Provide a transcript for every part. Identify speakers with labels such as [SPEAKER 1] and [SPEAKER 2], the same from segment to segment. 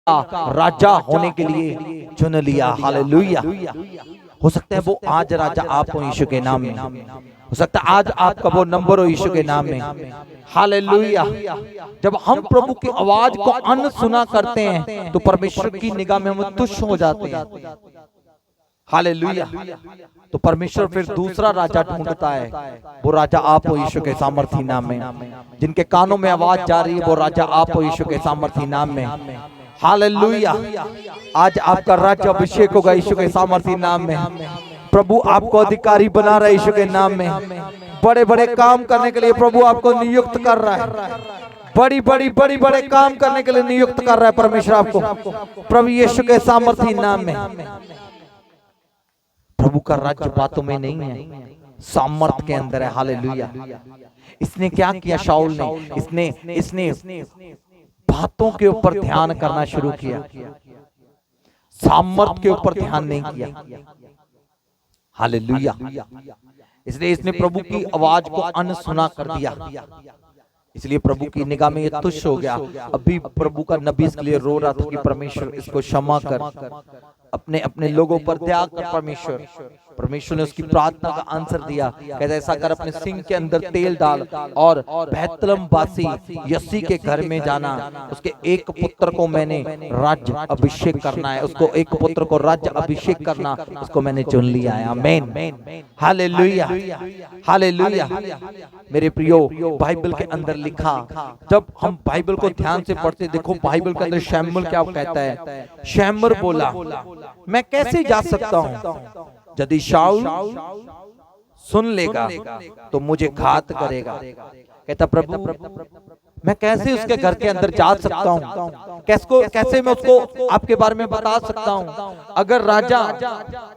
[SPEAKER 1] राजा होने के लिए चुन लिया। हालेलुया। हो सकता है वो आज राजा आप हो यीशु के नाम में, हो सकता है आज आपका वो नंबर हो यीशु के नाम में। हालेलुया। जब हम प्रभु की आवाज को अनसुना करते हैं तो परमेश्वर की निगाह में हम तुच्छ हो जाते हैं। हालेलुया। तो परमेश्वर फिर दूसरा राजा ढूंढता है, वो राजा आप हो यीशु के सामर्थी नाम में। जिनके कानों में आवाज जा रही है वो राजा आप हो यीशु के सामर्थी नाम में। हालेलुया। आज आपका राज्य अभिषेक होगा यीशु के सामर्थी नाम में। प्रभु आपको अधिकारी बना रहा है यीशु के नाम में। बड़े बड़े काम करने के लिए प्रभु आपको नियुक्त कर रहा है। बड़ी बड़े काम करने के लिए नियुक्त कर रहा है परमेश्वर आपको, प्रभु यीशु के सामर्थी नाम में। प्रभु का राज्य बातों में नहीं है, सामर्थ के अंदर है। हालेलुया। इसने क्या किया शाऊल ने? इसने बातों के ऊपर ध्यान करना शुरू किया, सामर्थ के ऊपर ध्यान नहीं किया। हालेलुया। इसलिए इसने प्रभु की आवाज को अनसुना कर दिया, इसलिए प्रभु की निगाह में ये तुच्छ हो गया। अभी प्रभु का नबी इसके लिए रो रहा था कि परमेश्वर इसको क्षमा कर, अपने अपने लोगों पर दया कर परमेश्वर। परमेश्वर ने उसकी प्रार्थना का आंसर दिया, कहते ऐसा कर अपने सिंह के अंदर तेल डाल और बैतलहम वासी यसी के घर में जाना, उसके एक पुत्र को मैंने राज्य अभिषेक करना है, उसको एक पुत्र को राज्य अभिषेक करना, उसको मैंने चुन लिया है। आमीन। हालेलुया। हालेलुया। मेरे प्रियो, बाइबल के अंदर लिखा, जब हम बाइबल को ध्यान से पढ़ते देखो बाइबल के अंदर शमूएल क्या कहता है। शमूएल बोला मैं कैसे जा सकता हूं, यदि शाऊल सुन लेगा तो मुझे घात करेगा। कहता प्रभु मैं कैसे उसके घर के अंदर जा सकता हूँ, कैसे मैं उसको आपके बारे में बता सकता हूँ। अगर राजा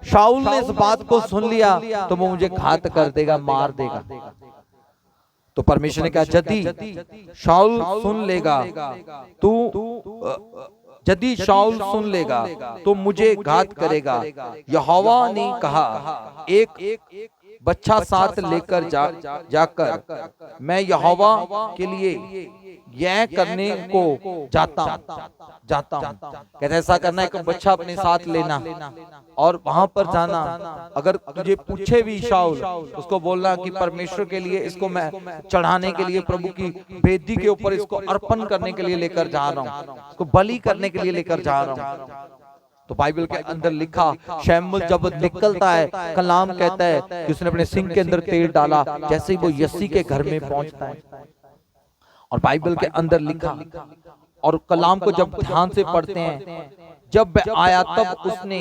[SPEAKER 1] शाऊल ने इस बात को सुन लिया तो वो मुझे घात कर देगा, मार देगा। तो परमेश्वर ने कहा यदि शाऊल सुन लेगा यदि शाऊल सुन लेगा तो मुझे घात करेगा। यहोवा ने कहा एक बच्चा साथ लेकर जाकर मैं यहोवा के लिए यह करने को जाता हूँ। कहते ऐसा करना है कि बच्चा अपने साथ लेना और वहां पर जाना। अगर तुझे पूछे भी शाऊल, उसको बोलना कि परमेश्वर के लिए इसको मैं चढ़ाने के लिए प्रभु की वेदी के ऊपर इसको अर्पण करने के लिए लेकर जा रहा हूँ, इसको बलि करने के लिए लेकर जा रहा हूँ। तो बाइबल के अंदर लिखा शमूएल जब निकलता है, कलाम कहता है कि उसने अपने सिंह के अंदर तेल डाला, जैसे ही वो यसी के घर में पहुंचता है। और बाइबल के अंदर लिखा, और कलाम को जब ध्यान से पढ़ते हैं, जब वह आया तब उसने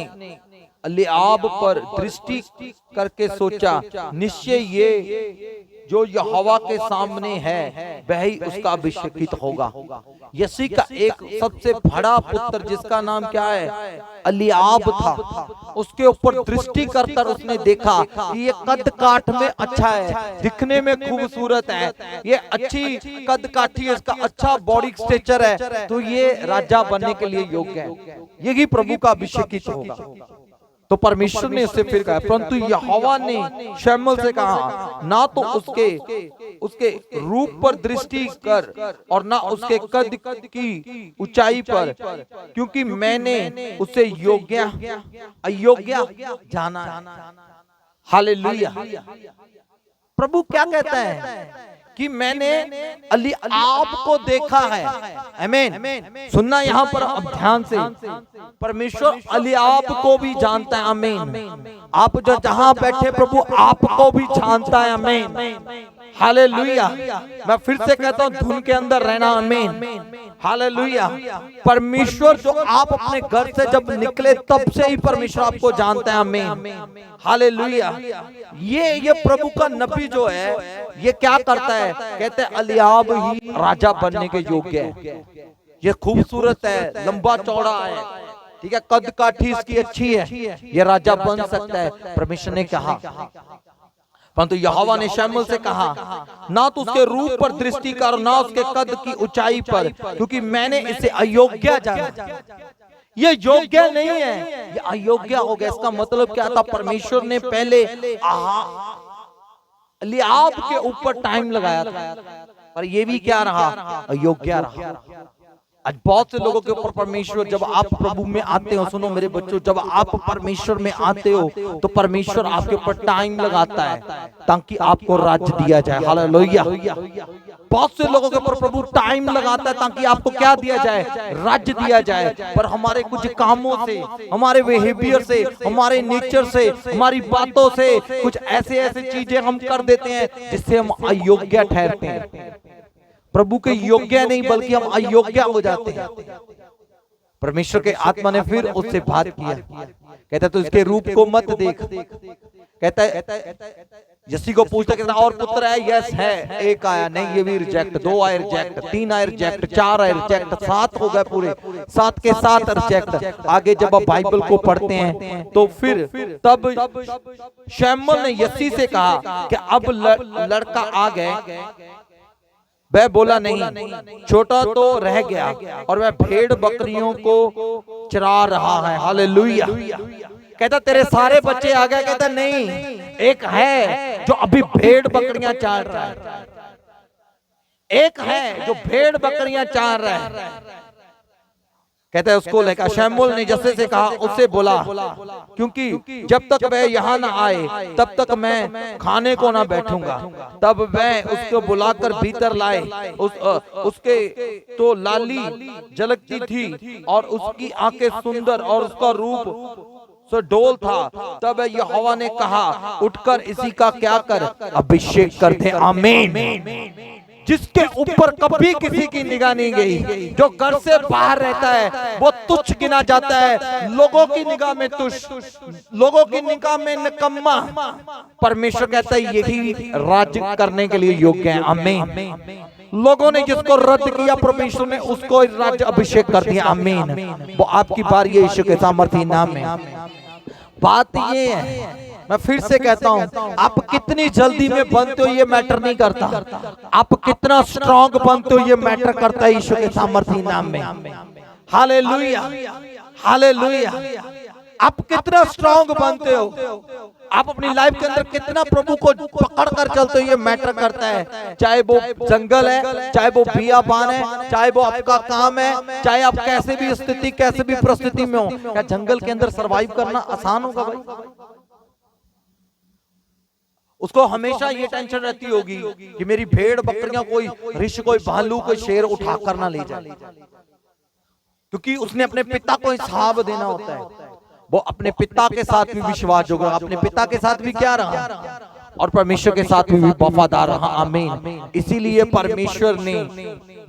[SPEAKER 1] एलीआब पर दृष्टि करके सोचा निश्चय ये जो यहोवा के सामने है वह ही उसका अभिषेकित होगा। यसी का एक सबसे बड़ा पुत्र जिसका नाम क्या है, एलीआब था, उसके ऊपर दृष्टि कर उसने देखा कि ये कद काठ में अच्छा है, दिखने में खूबसूरत है, ये अच्छी कद काठी है, इसका अच्छा बॉडी स्ट्रक्चर है, तो ये राजा बनने के लिए योग्य है, यही प्रभु का अभिषेकित होगा। तो परमेश्वर ने उससे फिर कहा, परंतु यहोवा ने शमूएल से कहा ना तो उसके रूप पर दृष्टि कर और ना उसके कद की ऊंचाई पर, क्योंकि मैंने उसे योग्य अयोग्य जाना है। हालेलुया। प्रभु क्या कहता है कि मैंने एलीआब को देखा है। आमीन। सुनना यहाँ पर अब ध्यान से, परमेश्वर एलीआब को भी जानता है। आमीन। आप जो जहां बैठे प्रभु आपको भी जानता है। आमीन। हालेलुया। मैं फिर से कहता हूं धुन के अंदर रहना। आमीन। हालेलुया। परमेश्वर जो आप अपने घर से जब निकले तब से ही परमेश्वर आपको जानता है। आमीन। हालेलुया। ये प्रभु का नबी जो है ये क्या करता है, कहते हैं एलीआब ही राजा बनने के योग्य है, ये खूबसूरत है, लंबा चौड़ा है, ठीक है, कद काठी इसकी अच्छी है, ये राजा बन सकता है। परमेश्वर ने कहा, परंतु यहोवा ने शमूएल से कहा ना तो उसके रूप पर दृष्टि कर ना उसके कद की ऊंचाई पर, क्योंकि मैंने इसे अयोग्य जाना। ये योग्य नहीं है, ये अयोग्य हो गया। इसका मतलब क्या था, परमेश्वर ने पहले एलीआब के ऊपर टाइम लगाया था, पर ये भी क्या रहा, अयोग्य रहा। आज बहुत से लोगों के ऊपर परमेश्वर, जब आप प्रभु में आते हो, सुनो मेरे बच्चों, जब आप परमेश्वर में आते हो तो परमेश्वर आपके ऊपर टाइम लगाता है ताकि आपको राज्य दिया जाए। हालेलुया। बहुत से लोगों के ऊपर प्रभु टाइम लगाता है ताकि आपको क्या दिया जाए, राज्य दिया जाए। पर हमारे कुछ कामों से, हमारे बिहेवियर से, हमारे नेचर से, हमारी बातों से कुछ ऐसे ऐसे चीजें हम कर देते हैं जिससे हम अयोग्य ठहरते हैं। प्रभु के योग्य नहीं बल्कि हम अयोग्य हो जाते हैं। परमेश्वर के आत्मा ने फिर उससे बात किया, कहता तो इसके रूप को मत देख। कहता है यसी को पूछता, कहता और पुत्र है? यस है। एक आया नहीं, ये भी रिजेक्ट। 2 आए रिजेक्ट, 3 आए रिजेक्ट, 4 आए रिजेक्ट, 7 हो गए पूरे, 7 के 7 रिजेक्ट। आगे जब आप बाइबल को पढ़ते हैं तो फिर तब शमूएल ने यसी से कहा कि अब लड़का आ गए। वह बोला नहीं, छोटा तो रह गया और वह भेड़ बकरियों को चरा रहा है। हालेलुया। कहता तेरे सारे बच्चे आ गए? कहता नहीं, एक है जो अभी भेड़ बकरियां चार रहा है। एक है जो भेड़ बकरियां चार रहा है। कहता है उसको लेकर शमूएल ने जैसे से कहा, उससे बोला क्योंकि जब तक वह यहाँ ना आए तब तक मैं खाने को ना बैठूंगा। तब वह उसको बुलाकर भीतर लाए। उसके तो लाली झलकती थी और उसकी आंखें सुंदर और उसका रूप डोल था। तब यहोवा ने कहा, उठकर इसी का क्या कर, अभिषेक कर दे। आमीन। जिसके ऊपर कभी किसी की निगाह नहीं गई, जो घर से बाहर रहता है वो तुच्छ गिना जाता है, लोगों की निगाह में तुच्छ, लोगों की निगाह में निकम्मा। परमेश्वर कहता है यही राज्य करने के लिए योग्य है। आमीन। लोगों ने जिसको रद्द किया, परमेश्वर ने उसको राज्य अभिषेक कर दिया। आमीन। वो आपकी बारी है यीशु के सामर्थी नाम में। बात ये है, मैं फिर से कहता हूं, आप कितनी जल्दी में बनते हो ये मैटर नहीं करता, आप कितना स्ट्रांग बनते हो ये मैटर करता है यीशु के सामर्थी नाम में। हालेलुया। हालेलुया। आप कितना स्ट्रांग बनते हो, आप अपनी लाइफ के अंदर कितना प्रभु को पकड़ कर चलते हो ये मैटर करता है। चाहे वो जंगल है, चाहे वो बियाबान है, चाहे वो आपका काम है, चाहे आप कैसे भी स्थिति, कैसे भी परिस्थिति में हो। क्या जंगल के अंदर सरवाइव करना आसान होगा भाई? उसको हमेशा ये टेंशन रहती होगी कि मेरी भेड़ बकरियां कोई ऋषि, कोई भालू, कोई शेर उठा कर ना ले जाए, क्योंकि उसने अपने पिता को हिसाब देना होता है। वो अपने पिता के साथ भी विश्वास होगा, अपने पिता के साथ भी क्या रहा और परमेश्वर के साथ भी वफादार रहा। आमीन। इसीलिए परमेश्वर ने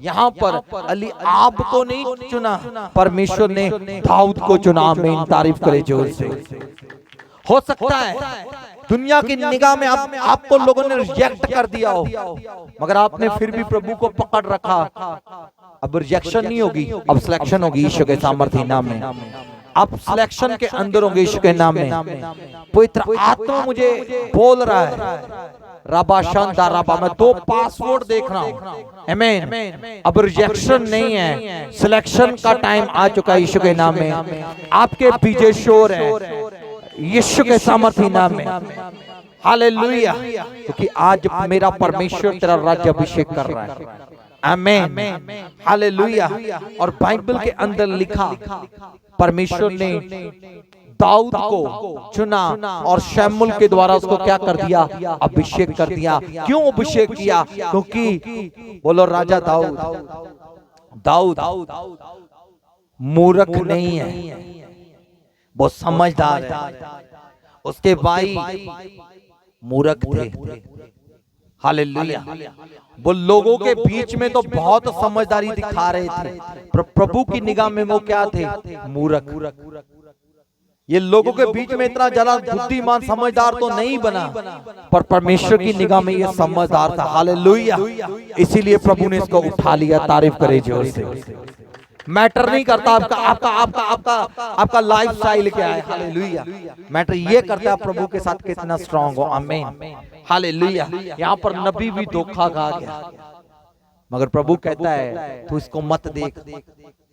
[SPEAKER 1] यहाँ पर अली आप को नहीं चुना, परमेश्वर ने दाऊद को चुना। आमीन। तारीफ करे जोर से। हो सकता है दुनिया की निगाह में आपको लोगों ने रिजेक्ट कर दिया हो, मगर आपने फिर भी प्रभु को पकड़ रखा। अब रिजेक्शन नहीं होगी, अब सिलेक्शन होगी यीशु के सामर्थी नाम में। आप सिलेक्शन के अंदर होंगे यीशु के नाम में। पवित्र आत्मा मुझे बोल रहा है, रबा शांता रबा, मैं 2 पासवर्ड देख रहा हूं। आमीन। अब रिजेक्शन नहीं है, सिलेक्शन का टाइम आ चुका है यीशु के नाम में। आपके पीछे शोर है यीशु के सामर्थी नाम में। हालेलुया। क्योंकि आज मेरा परमेश्वर तेरा राज्य अभिषेक कर रहा है। आमीन। हालेलुया। और बाइबल के अंदर लिखा, परमेश्वर ने दाऊद को चुना और शमूएल के द्वारा उसको क्या कर दिया, अभिषेक कर दिया। क्यों अभिषेक किया? क्योंकि बोलो राजा दाऊद मूर्ख नहीं है, वो समझदार है। उसके भाई मूर्ख थे। हालेलुया। वो लोगों के बीच में तो बहुत समझदारी दिखा रहे थे, पर प्रभु की निगाह में वो क्या थे? मूर्ख। ये लोगों के बीच में इतना ज्यादा बुद्धिमान समझदार तो नहीं बना, पर परमेश्वर की निगाह में ये समझदार था। हालेलुया। इसीलिए प्रभु ने इसको उठा लिया। तारीफ करे जोर से। मैटर नहीं करता आपका आपका आपका आपका आपका लाइफ स्टाइल क्या है। हालेलुया। मैटर ये करता है प्रभु के साथ कितना स्ट्रांग हो। आमीन। हालेलुया। यहाँ पर नबी भी धोखा खा गया, मगर प्रभु कहता है तू इसको मत देख,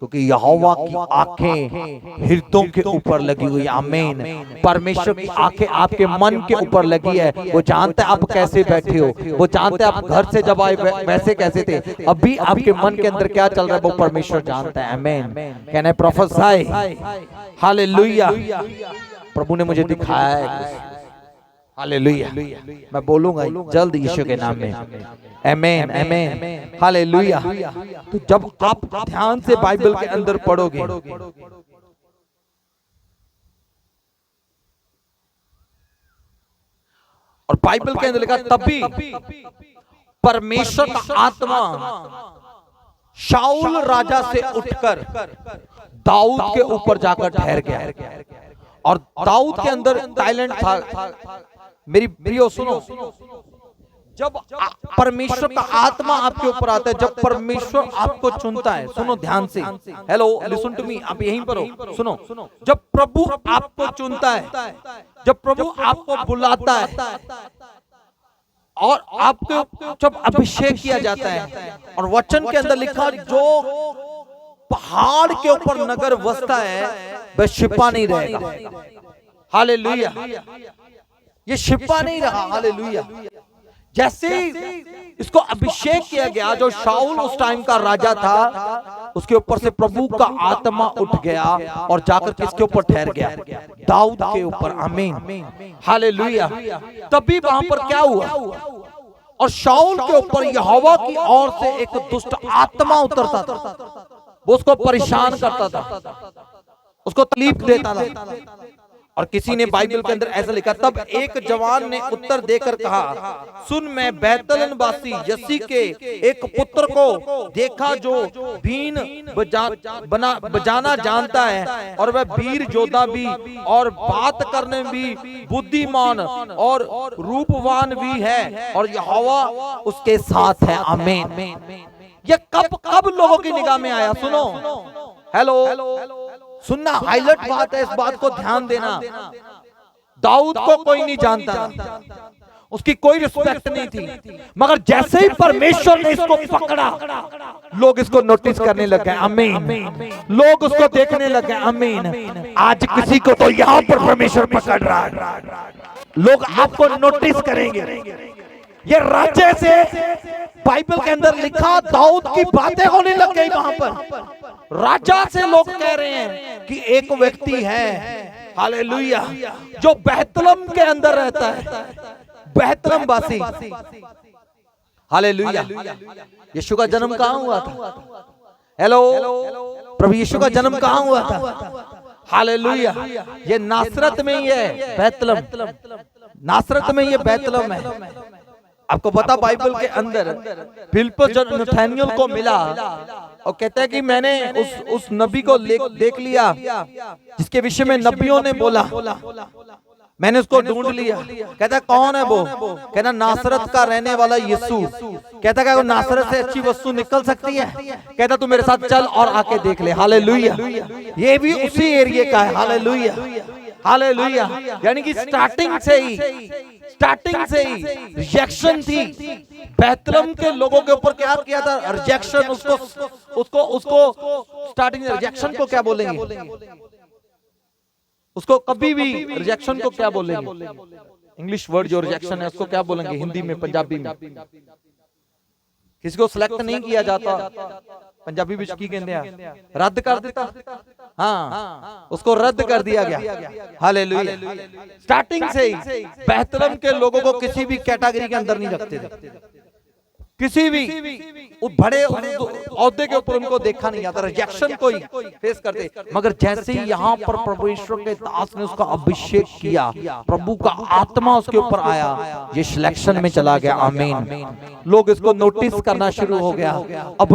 [SPEAKER 1] क्योंकि यहोवा की आंखें हृदयों के ऊपर लगी हुई है। आमीन। परमेश्वर की आंखें आपके मन के ऊपर लगी है। वो जानते हैं आप कैसे बैठे हो, वो जानते हैं आप घर से जब आए वैसे कैसे थे, अभी आपके मन के अंदर क्या चल रहा है वो परमेश्वर जानता है। आमीन। Can I प्रोफेसाई? हालेलुया। प्रभु ने मुझे दिखाया है। हालेलुया। मैं बोलूंगा जल्द यीशु के नाम में। आमीन आमीन हालेलुया। तो जब आप ध्यान से बाइबल के अंदर पढ़ोगे और बाइबल के अंदर लिखा तभी परमेश्वर का आत्मा शाऊल राजा से उठकर दाऊद के ऊपर जाकर ठहर गया। और दाऊद के अंदर टैलेंट था। मेरी प्रियो सुनो, जब परमेश्वर का आत्मा आपके ऊपर आता है, जब परमेश्वर आपको चुनता है, सुनो ध्यान से, हेलो लिसन टू मी, आप यहीं पर हो, सुनो। जब प्रभु आपको चुनता है, जब प्रभु आपको बुलाता है और आपको जब अभिषेक किया जाता है, और वचन के अंदर लिखा जो पहाड़ के ऊपर नगर बसता है वह छिपा नहीं रहेगा। हालेलुया। ये छिपा नहीं रहा। हालेलुया। जैसे इसको अभिषेक किया गया, जो शाऊल उस टाइम का राजा था, उसके ऊपर से प्रभु का आत्मा उठ गया और जाकर किसके ऊपर ठहर गया? दाऊद के ऊपर। आमीन हालेलुया। तभी वहां पर क्या हुआ? और शाऊल के ऊपर यहोवा की ओर से एक दुष्ट आत्मा उतरता था, वो उसको परेशान करता था, उसको तकलीफ देता था। और किसी ने बाइबल के अंदर ऐसा लिखा, तब एक जवान ने उत्तर देकर कहा, सुन, मैं बैतलन वासी यसी के एक पुत्र को देखा जो बीन बजाना जानता है, और वह वीर योद्धा भी और बात करने में भी बुद्धिमान और रूपवान भी है, और यहोवा उसके साथ है। आमीन। ये कब लोगों की निगाह में आया? सुनो, हेलो सुनना, हाईलाइट बात है, इस बात को ध्यान देना। दाऊद को कोई नहीं जानता, उसकी कोई रिस्पेक्ट नहीं थी, मगर जैसे ही परमेश्वर ने इसको पकड़ा, लोग इसको नोटिस करने लग गए। आमीन। लोग उसको देखने लग गए। आमीन। आज किसी को तो यहाँ पर परमेश्वर पकड़ रहा है, लोग आपको नोटिस करेंगे। ये राज्य से बाइबल के अंदर लिखा, दाऊद की बातें होने लग गई वहां पर। राजा से लोग कह रहे हैं कि एक व्यक्ति है, हालेलुया, जो बैतलम के अंदर रहता है, बैतलम वासी। हालेलुया। यीशु का जन्म कहाँ हुआ था? हेलो, प्रभु यीशु का जन्म कहाँ हुआ था? हालेलुया। ये नासरत में ही है, बैतलम, नासरत में ये बैतलम है। आपको पता बाइबल के अंदर फिलिप्पस जब नथानियल को मिला और कहता है कि मैंने उस नबी को देख लिया जिसके विषय में नबियों ने बोला, मैंने उसको ढूंढ लिया। कहता कौन है वो? कहना नासरत का रहने वाला यीशु। कहता क्या नासरत से अच्छी वस्तु निकल सकती है? कहता तू मेरे साथ चल और आके देख ले। हालेलुया। ये भी उसी एरिया का है। Hallelujah hallelujah. यानी कि स्टार्टिंग से ही रिजेक्शन थी। बैतलम के लोगों के ऊपर क्या किया था? रिजेक्शन। उसको स्टार्टिंग रिजेक्शन को क्या बोलेंगे? उसको कभी भी रिजेक्शन को क्या बोलेंगे? इंग्लिश वर्ड जो रिजेक्शन है उसको क्या बोलेंगे हिंदी में, पंजाबी में? किसी को सिलेक्ट नहीं किया जाता, पंजाबी विच की कहते हैं, रद्द कर देता। हाँ, उसको रद्द कर दिया गया। हालेलुया। स्टार्टिंग से ही बैतलम के लोगों को किसी भी कैटेगरी के अंदर नहीं रखते थे, किसी भी बड़े औहदे के ऊपर उनको देखा नहीं जाता, रिजेक्शन को ही फेस करते। मगर जैसे ही यहाँ पर परमेश्वर के दास ने उसका अभिषेक किया, प्रभु का आत्मा उसके ऊपर आया, ये सिलेक्शन में चला गया। आमीन। लोग इसको नोटिस करना शुरू हो गया। अब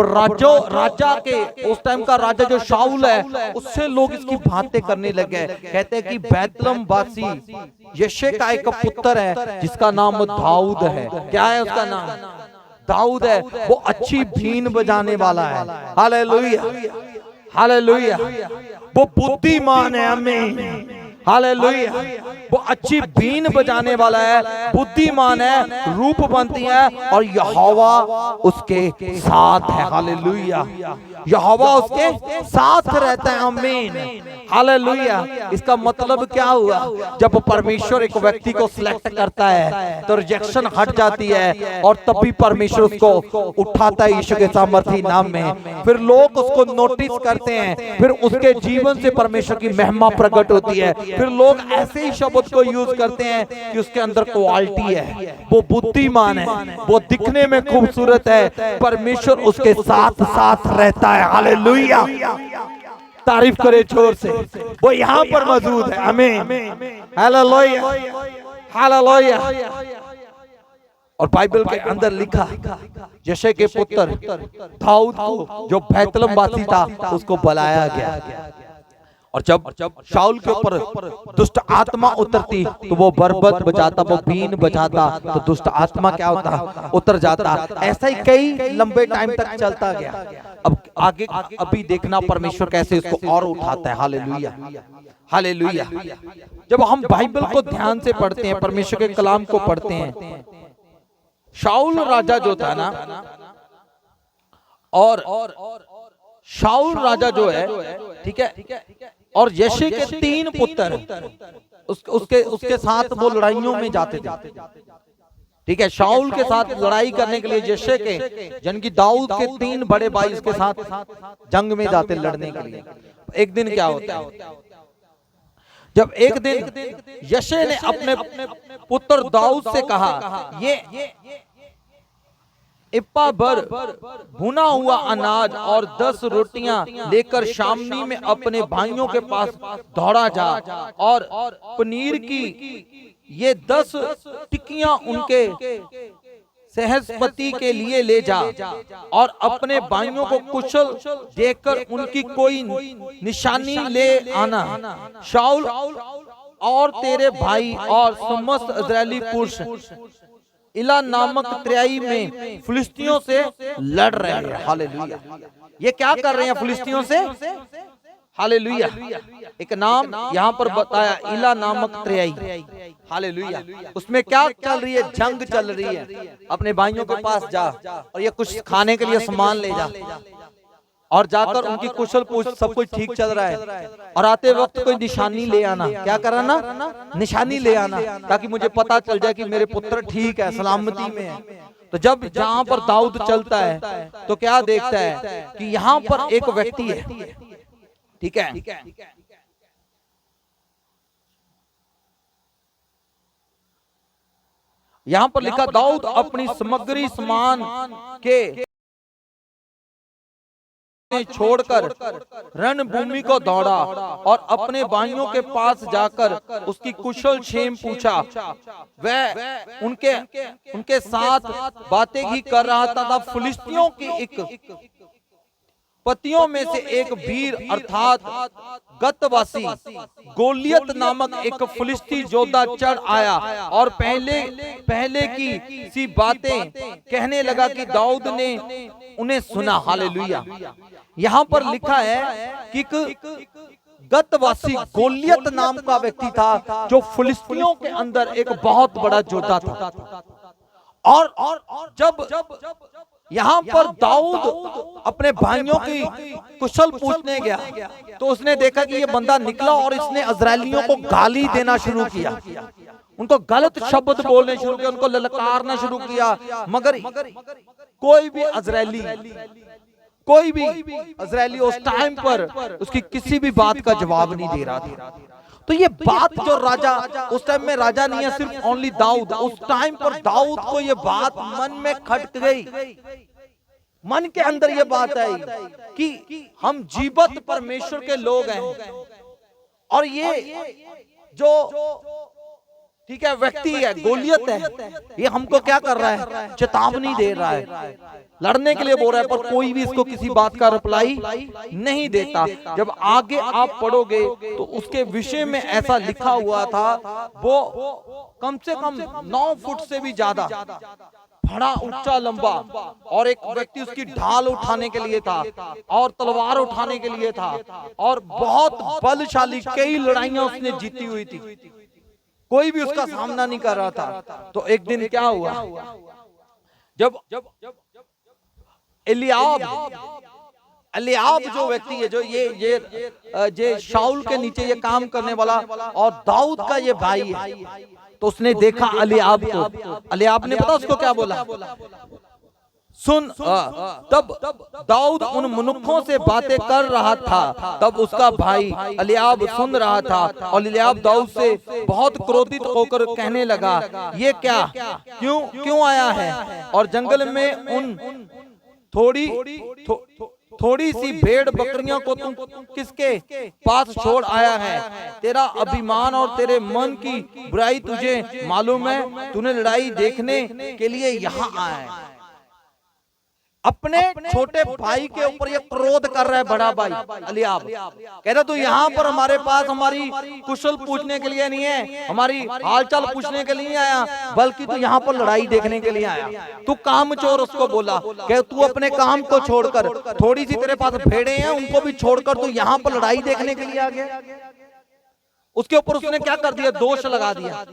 [SPEAKER 1] राजा के उस टाइम का राजा जो शाऊल है, उससे लोग इसकी बातें करने लगे। कहते हैं कि बैतलम वासी यशे का एक पुत्र है जिसका नाम दाऊद है। क्या है उसका नाम? दाऊद है। वो अच्छी बीन बजाने वाला है। Hallelujah hallelujah. वो बुद्धिमान है। आमीन हालेलुया। वो अच्छी बीन बजाने वाला है, बुद्धिमान है, रूपवंती है, और यहोवा उसके साथ है। हालेलुया। यहोवा उसके साथ रहता है। आमीन, हालेलुया। इसका मतलब क्या हुआ? जब परमेश्वर एक व्यक्ति को सिलेक्ट करता है तो रिजेक्शन हट जाती है और तभी परमेश्वर उसको उठाता है यीशु के सामर्थी नाम में। फिर लोग उसको नोटिस करते हैं, फिर उसके जीवन से परमेश्वर की महिमा प्रकट होती है। फिर लोग ऐसे ही शब्द को यूज करते हैं कि उसके अंदर क्वालिटी है, वो बुद्धिमान है, वो दिखने में खूबसूरत है, परमेश्वर उसके साथ साथ रहता है। हालेलुया, तारीफ करे जोर से, वो यहाँ पर मौजूद है। आमीन, हालेलुया, हालेलुया। और बाइबल के अंदर लिखा यशे के पुत्र दाऊद को, जो बैतलहम वासी था, उसको बुलाया गया। और जब शाऊल के ऊपर दुष्ट आत्मा उतरती तो वो बरबत बजाता, वो बीन बजाता, तो दुष्ट आत्मा क्या होता? उतर जाता। ऐसा ही कई लंबे टाइम तक चलता गया। अब आगे अभी देखना परमेश्वर कैसे इसको और उठाता है। Hallelujah, hallelujah. जब हम बाइबल को ध्यान से पढ़ते हैं, परमेश्वर के कलाम को पढ़ते हैं, शाऊल राजा जो था ना, और शाऊल राजा जो है, ठीक है, और यशे के 3 पुत्र उसके साथ वो लड़ाइयों में जाते थे। ठीक है, शाऊल के साथ लड़ाई करने के लिए यशे के, यानी कि दाऊद के 3 बड़े भाई उसके साथ जंग में जाते लड़ने के लिए। एक दिन क्या होता है? जब एक दिन यशे ने अपने पुत्र दाऊद से कहा, ये इप्पा भर भुना हुआ अनाज और 10 रोटियां लेकर शामनी में अपने भाइयों के पास दौड़ा जा, और पनीर की ये 10 टिक्कियां उनके सहस्पति के लिए ले जा, और अपने भाइयों को कुशल देखकर उनकी कोई निशानी ले आना। शाऊल और तेरे भाई और समस्त इस्राएली पुरुष इला नामक तराई में फिलिस्तियों से लड़ रहे हैं। हालेलुया, ये क्या कर रहे हैं फिलिस्तियों से? हालेलुया। एक नाम यहाँ पर बताया, इला नामक तराई। हालेलुया। उसमें क्या चल रही है? जंग चल रही है। अपने भाइयों के पास जा और ये कुछ खाने के लिए सामान ले जा, और जाकर उनकी कुशल पूछ, सब कुछ ठीक चल रहा है, और आते वक्त कोई निशानी ले आना। क्या कराना? निशानी ले आना, ताकि मुझे पता चल जाए कि मेरे पुत्र ठीक है, सलामती में है। तो जब जहां पर दाऊद चलता है तो क्या देखता है कि यहाँ पर एक व्यक्ति है, ठीक है, यहाँ पर लिखा, दाऊद अपनी सामग्री सामान के छोड़कर रणभूमि को दौड़ा और अपने भाइयों के पास जाकर उसकी कुशल क्षेम पूछा। वह उनके साथ बातें ही कर रहा था। फिलिस्तियों की एक पतियों में से एक वीर अर्थात गतवासी गोलियत नामक एक फिलिस्ती योद्धा चढ़ आया और पहले की सी बातें कहने लगा कि दाऊद ने उन्हें सुना। हालेलुया। यहाँ पर लिखा है कि गतवासी गोलियत नाम का व्यक्ति था, जो फिलिस्तियों के अंदर एक बहुत बड़ा योद्धा था। और जब यहाँ पर दाऊद अपने भाइयों की कुशल पूछने गया तो उसने देखा कि ये बंदा निकला और इसने इस्राएलियों को गाली देना शुरू किया, उनको गलत शब्द बोलने शुरू किया, उनको ललकारना शुरू किया। मगर कोई भी इस्राएली उस टाइम पर उसकी किसी भी बात का जवाब नहीं दे रहा था। तो ये बात जो राजा, उस टाइम में राजा नहीं है, सिर्फ ओनली दाऊद, उस टाइम पर दाऊद को ये बात मन में खटक गई, मन के अंदर ये बात आई कि हम जीवत परमेश्वर के लोग हैं, और ये जो ठीक है व्यक्ति है, गोलियत है, ये हमको क्या कर रहा है? चेतावनी दे रहा है, लड़ने के लिए बोल रहा है, पर कोई भी इसको किसी बात का रिप्लाई नहीं देता। जब आगे आप पढ़ोगे तो उसके विषय में ऐसा लिखा हुआ था, वो कम से कम 9 फुट से भी ज्यादा बड़ा, ऊंचा, लंबा, और एक व्यक्ति उसकी ढाल उठाने के लिए था और तलवार उठाने के लिए था, और बहुत बलशाली, कई लड़ाइयां उसने जीती हुई थी, कोई भी उसका सामना नहीं कर रहा था। तो एक दिन क्या हुआ, जब एलियाब एलियाब जो व्यक्ति है, जो ये शाऊल के नीचे ये काम करने वाला और दाऊद का ये भाई है, तो उसने देखा एलियाब को। एलियाब ने पता उसको क्या बोला, सुन। तब दाऊद उन मनुक्खों से बातें कर रहा था, तब उसका भाई एलियाब सुन रहा था, और एलियाब दाऊद से बहुत क्रोधित होकर कहने लगा, ये क्या, क्यों आया है, और जंगल में उन थोड़ी सी भेड़ बकरियों को तुम किसके पास छोड़ आया है? तेरा अभिमान और तेरे मन की बुराई तुझे मालूम है, तूने लड़ाई देखने के लिए यहाँ आया है। अपने छोटे भाई के ऊपर ये क्रोध कर रहा है बड़ा भाई एलियाब, कह रहा तू यहाँ पर हमारे पास हमारी कुशल पूछने के लिए नहीं है, हमारी हालचाल पूछने के लिए नहीं आया, बल्कि तू यहाँ पर लड़ाई देखने के लिए आया। तू काम चोर उसको बोला, कह तू अपने काम को छोड़कर, थोड़ी सी तेरे पास भेड़े हैं उनको भी छोड़कर तू यहाँ पर लड़ाई देखने के लिए आ गया। उसके ऊपर उसने क्या कर दिया, दोष लगा दिया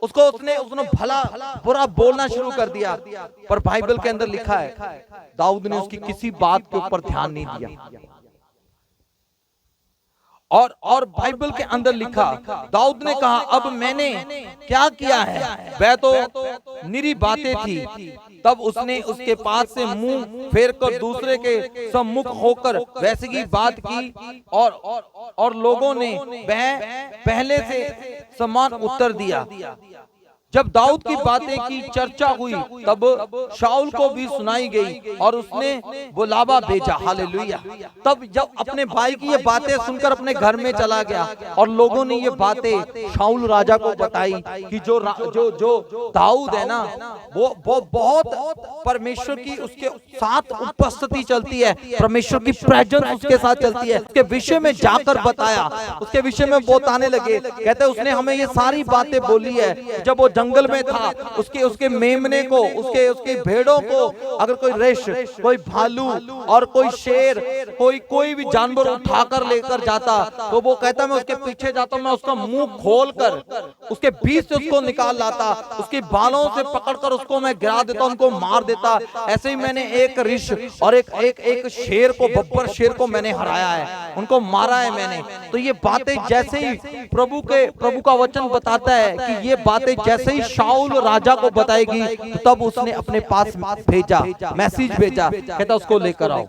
[SPEAKER 1] उसको, उसने भला बुरा बोलना शुरू कर दिया। पर बाइबल के अंदर लिखा है दाऊद ने उसकी किसी बात के ऊपर ध्यान नहीं दिया। और बाइबल के अंदर लिखा, दाऊद ने कहा अब मैंने क्या किया है, वह तो निरी बातें थी। तब उसने उसके पास से मुंह फेर कर दूसरे के सम्मुख होकर वैसे की बात की, और लोगों ने वह पहले से समान उत्तर दिया। जब दाऊद की बातें की चर्चा हुई, तब शाऊल को भी सुनाई गई और उसने बुलावा भेजा। हालेलुया। तब जब अपने भाई की ये बातें सुनकर अपने घर में चला गया, और लोगों ने ये बातें शाऊल राजा को बताई कि जो दाऊद है ना, वो बहुत परमेश्वर की उसके साथ उपस्थिति चलती है, परमेश्वर की प्रेजेंस उसके साथ चलती है। उसके विषय में जाकर बताया, उसके विषय में बताने लगे, कहते उसने हमें ये सारी बातें बोली है। जब वो जंगल में था, उसके मेमने को, उसके भेड़ों को अगर कोई रेश, कोई भालू और कोई शेर, कोई भी जानवर उठाकर लेकर जाता, तो वो कहता मैं उसके पीछे जाता हूं, मैं उसका मुंह खोलकर उसके बीच से उसको निकाल लाता, उसके बालों से पकड़कर उसको मैं गिरा देता, उनको मार देता। ऐसे ही मैंने एक ऋष और एक शेर को, बब्बर शेर को मैंने हराया है, उनको मारा है मैंने। तो ये बातें जैसे ही प्रभु का वचन बताता है कि ये बातें जैसे ही शाऊल राजा को बताएगी, तो तब उसने अपने पास भेजा, मैसेज भेजा, कहता उसको लेकर आओ।